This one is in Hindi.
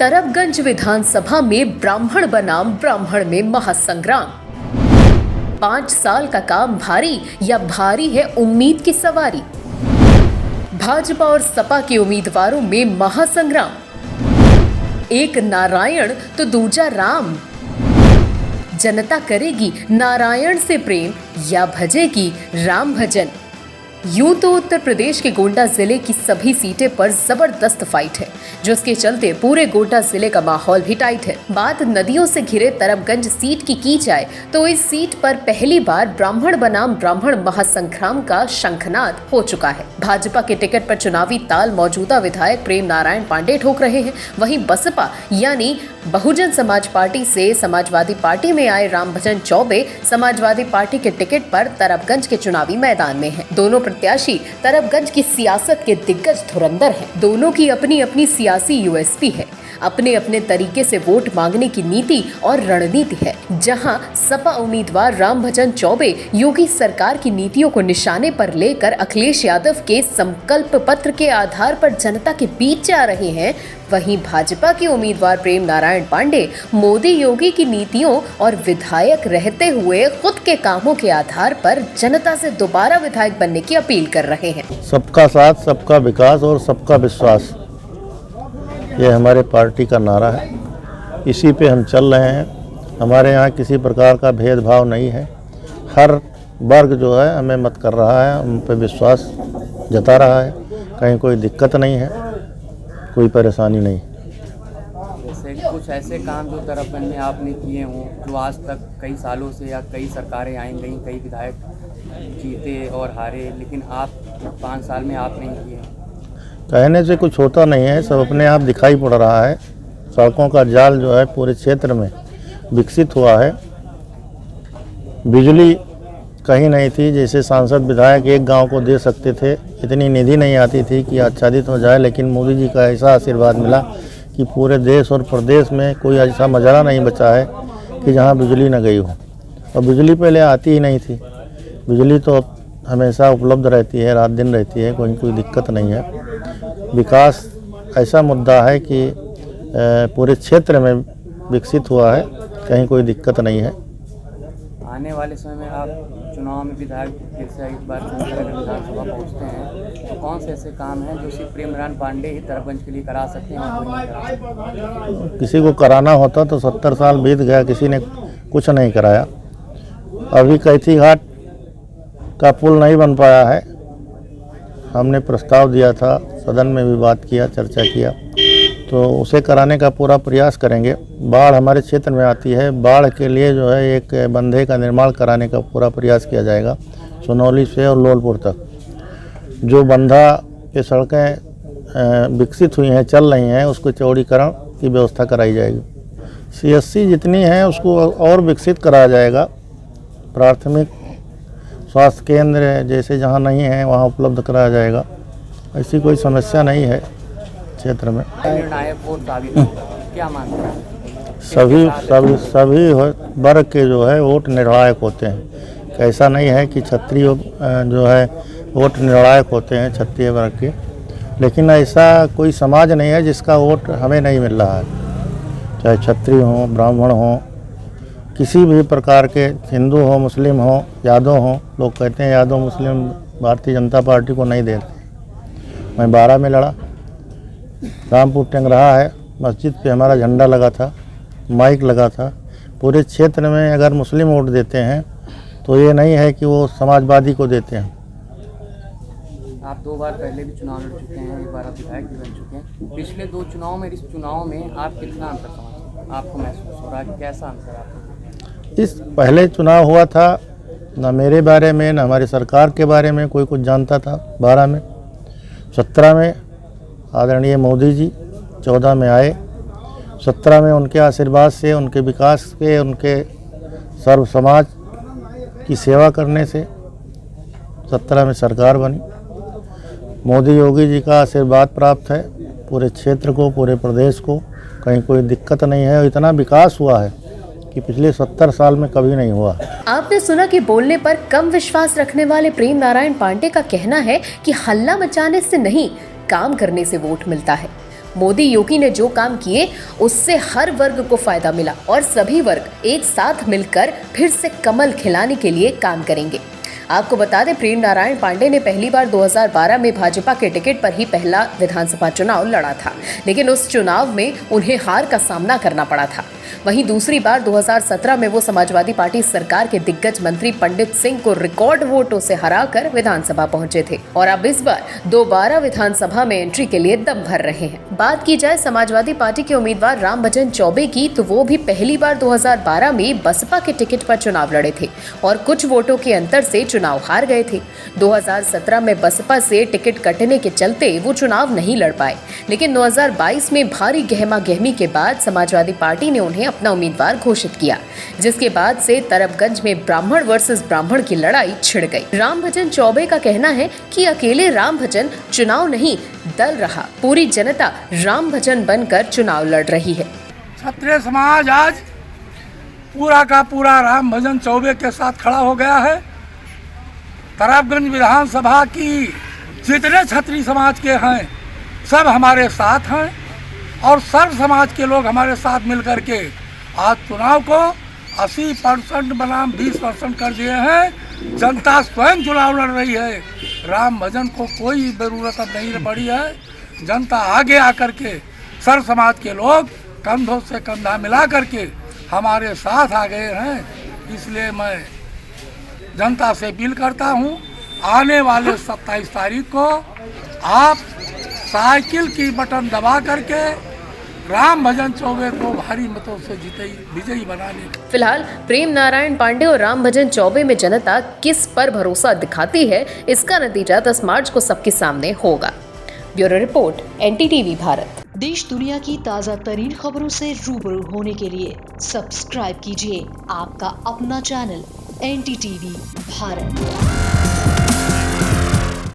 तरबगंज विधानसभा में ब्राह्मण बनाम ब्राह्मण में महासंग्राम। 5 साल का काम भारी या भारी है उम्मीद की सवारी। भाजपा और सपा के उम्मीदवारों में महासंग्राम। एक नारायण तो दूजा राम। जनता करेगी नारायण से प्रेम या भजेगी राम भजन। यूं तो उत्तर प्रदेश के गोंडा जिले की सभी सीटें पर जबरदस्त फाइट है, जिसके चलते पूरे गोंडा जिले का माहौल भी टाइट है। बात नदियों से घिरे तरबगंज सीट की जाए तो इस सीट पर पहली बार ब्राह्मण बनाम ब्राह्मण महासंग्राम का शंखनाद हो चुका है। भाजपा के टिकट पर चुनावी ताल मौजूदा विधायक प्रेम नारायण पांडे ठोक रहे हैं। वहीं बसपा यानी बहुजन समाज पार्टी से समाजवादी पार्टी में आए रामभजन चौबे समाजवादी पार्टी के टिकट पर तरबगंज के चुनावी मैदान में हैं। दोनों प्रत्याशी तरबगंज की सियासत के दिग्गज धुरंधर हैं। दोनों की अपनी अपनी सियासी यूएसपी है, अपने अपने तरीके से वोट मांगने की नीति और रणनीति है। जहां सपा उम्मीदवार रामभजन चौबे योगी सरकार की नीतियों को निशाने पर लेकर अखिलेश यादव के संकल्प पत्र के आधार पर जनता के बीच जा रहे हैं, वहीं भाजपा के उम्मीदवार प्रेम नारायण पांडे मोदी योगी की नीतियों और विधायक रहते हुए खुद के कामों के आधार पर जनता से दोबारा विधायक बनने की अपील कर रहे हैं। सबका साथ, सबका विकास और सबका विश्वास, ये हमारे पार्टी का नारा है। इसी पे हम चल रहे हैं। हमारे यहाँ किसी प्रकार का भेदभाव नहीं है। हर वर्ग जो है हमें मत कर रहा है, हम पे विश्वास जता रहा है। कहीं कोई दिक्कत नहीं है, कोई परेशानी नहीं। जैसे कुछ ऐसे काम जो तरबगंज में आपने किए हों, जो आज तक कई सालों से या कई सरकारें आई गई, कई विधायक जीते और हारे, लेकिन आप 5 साल में आप नहीं किए। कहने से कुछ होता नहीं है, सब अपने आप दिखाई पड़ रहा है। सड़कों का जाल जो है पूरे क्षेत्र में विकसित हुआ है। बिजली कहीं नहीं थी, जैसे सांसद विधायक एक गांव को दे सकते थे, इतनी निधि नहीं आती थी कि आच्छादित हो जाए, लेकिन मोदी जी का ऐसा आशीर्वाद मिला कि पूरे देश और प्रदेश में कोई ऐसा मजरा नहीं बचा है कि जहां बिजली न गई हो। और बिजली पहले आती ही नहीं थी, बिजली तो हमेशा उपलब्ध रहती है, रात दिन रहती है, कोई दिक्कत नहीं है। विकास ऐसा मुद्दा है कि पूरे क्षेत्र में विकसित हुआ है, कहीं कोई दिक्कत नहीं है। आने वाले समय में आप चुनाव में विधायक फिर से एक बार अगर विधानसभा पहुँचते हैं तो कौन से ऐसे काम हैं जो सिर्फ प्रेम नारायण पांडे ही तरबगंज के लिए करा सकते हैं और कोई नहीं करा सकते? किसी को कराना होता तो 70 साल बीत गया, किसी ने कुछ नहीं कराया। अभी कैथी घाट का पुल नहीं बन पाया है। हमने प्रस्ताव दिया था, सदन में भी बात किया, चर्चा किया, तो उसे कराने का पूरा प्रयास करेंगे। बाढ़ हमारे क्षेत्र में आती है, बाढ़ के लिए जो है एक बंधे का निर्माण कराने का पूरा प्रयास किया जाएगा। सोनौली से और लोलपुर तक जो बंधा के सड़कें विकसित हुई हैं, चल रही हैं, उसको चौड़ीकरण की व्यवस्था कराई जाएगी। सीएससी जितनी हैं उसको और विकसित कराया जाएगा। प्राथमिक स्वास्थ्य केंद्र जैसे जहाँ नहीं है वहाँ उपलब्ध कराया जाएगा। ऐसी कोई समस्या नहीं है क्षेत्र में। निर्णायक वोट साबित क्या मानते हैं? सभी वर्ग के जो है वोट निर्णायक होते हैं। ऐसा नहीं है कि क्षत्रिय जो है वोट निर्णायक होते हैं क्षत्रिय वर्ग के, लेकिन ऐसा कोई समाज नहीं है जिसका वोट हमें नहीं मिल रहा है। चाहे क्षत्रिय हो, ब्राह्मण हो, किसी भी प्रकार के, हिंदू हो, मुस्लिम हो, यादव हो। लोग कहते हैं यादव मुस्लिम भारतीय जनता पार्टी को नहीं देते। मैं 12 में लड़ा, रामपुर टेंगराहा है, मस्जिद पे हमारा झंडा लगा था, माइक लगा था। पूरे क्षेत्र में अगर मुस्लिम वोट देते हैं तो ये नहीं है कि वो समाजवादी को देते हैं। आप 2 बार पहले भी चुनाव लड़ चुके हैं, 1 बार आप विधायक भी बन चुके हैं। पिछले 2 चुनाव में, इस चुनाव में आप कितना अंतर समझते हैं? आपको महसूस हो रहा है कि कैसा अंतर आपको? इस पहले चुनाव हुआ था, ना मेरे बारे में ना हमारी सरकार के बारे में कोई कुछ जानता था। 12 में, 17 में आदरणीय मोदी जी 14 में आए। 17 में उनके आशीर्वाद से, उनके विकास के, उनके सर्व समाज की सेवा करने से 17 में सरकार बनी। मोदी योगी जी का आशीर्वाद प्राप्त है पूरे क्षेत्र को, पूरे प्रदेश को। कहीं कोई दिक्कत नहीं है। इतना विकास हुआ है कि पिछले 70 साल में कभी नहीं हुआ। आपने सुना कि बोलने पर कम विश्वास रखने वाले प्रेम नारायण पांडे का कहना है कि हल्ला मचाने से नहीं, काम करने से वोट मिलता है। मोदी योगी ने जो काम किए उससे हर वर्ग को फायदा मिला और सभी वर्ग एक साथ मिलकर फिर से कमल खिलाने के लिए काम करेंगे। आपको बता दें, प्रेम नारायण पांडे ने पहली बार 2012 में भाजपा के टिकट पर ही पहला विधानसभा चुनाव लड़ा था, लेकिन उस चुनाव में उन्हें हार का सामना करना पड़ा था। वहीं दूसरी बार 2017 में वो समाजवादी पार्टी सरकार के दिग्गज मंत्री पंडित सिंह को रिकॉर्ड वोटों से हराकर विधानसभा पहुंचे थे और अब इस बार दोबारा विधानसभा में एंट्री के लिए दम भर रहे हैं। बात की जाए समाजवादी पार्टी के उम्मीदवार रामभजन चौबे की, तो वो भी पहली बार 2012 में बसपा के टिकट पर चुनाव लड़े थे और कुछ वोटों के अंतर से चुनाव हार गए थे। 2017 में बसपा से टिकट कटने के चलते वो चुनाव नहीं लड़ पाए, लेकिन 2022 में भारी गहमा गहमी के बाद समाजवादी पार्टी ने उन्हें अपना उम्मीदवार घोषित किया, जिसके बाद से तरबगंज में ब्राह्मण वर्सेस ब्राह्मण की लड़ाई छिड़ गई। रामभजन चौबे का कहना है कि अकेले रामभजन चुनाव नहीं, दल रहा, पूरी जनता रामभजन बनकर चुनाव लड़ रही है। क्षत्रिय समाज आज पूरा का पूरा रामभजन चौबे के साथ खड़ा हो गया है। तरबगंज विधानसभा की जितने क्षत्रिय समाज के हैं सब हमारे साथ हैं और सर्व समाज के लोग हमारे साथ मिलकर के आज चुनाव को 80% बनाम 20% कर दिए हैं। जनता स्वयं चुनाव लड़ रही है। रामभजन को कोई ज़रूरत अब नहीं पड़ी है। जनता आगे आकर के सर्व समाज के लोग कंधों से कंधा मिला करके हमारे साथ आ गए हैं। इसलिए मैं जनता से अपील करता हूँ, आने वाले 27 तारीख को आप साइकिल की बटन दबा करके रामभजन चौबे को भारी मतों से विजयी बनाने। फिलहाल प्रेम नारायण पांडे और रामभजन चौबे में जनता किस पर भरोसा दिखाती है, इसका नतीजा 10 मार्च को सबके सामने होगा। Bureau report, NTTV Bharat. देश दुनिया की ताज़ा तरीन खबरों से रूबरू होने के लिए सब्सक्राइब कीजिए आपका अपना चैनल NTTV भारत।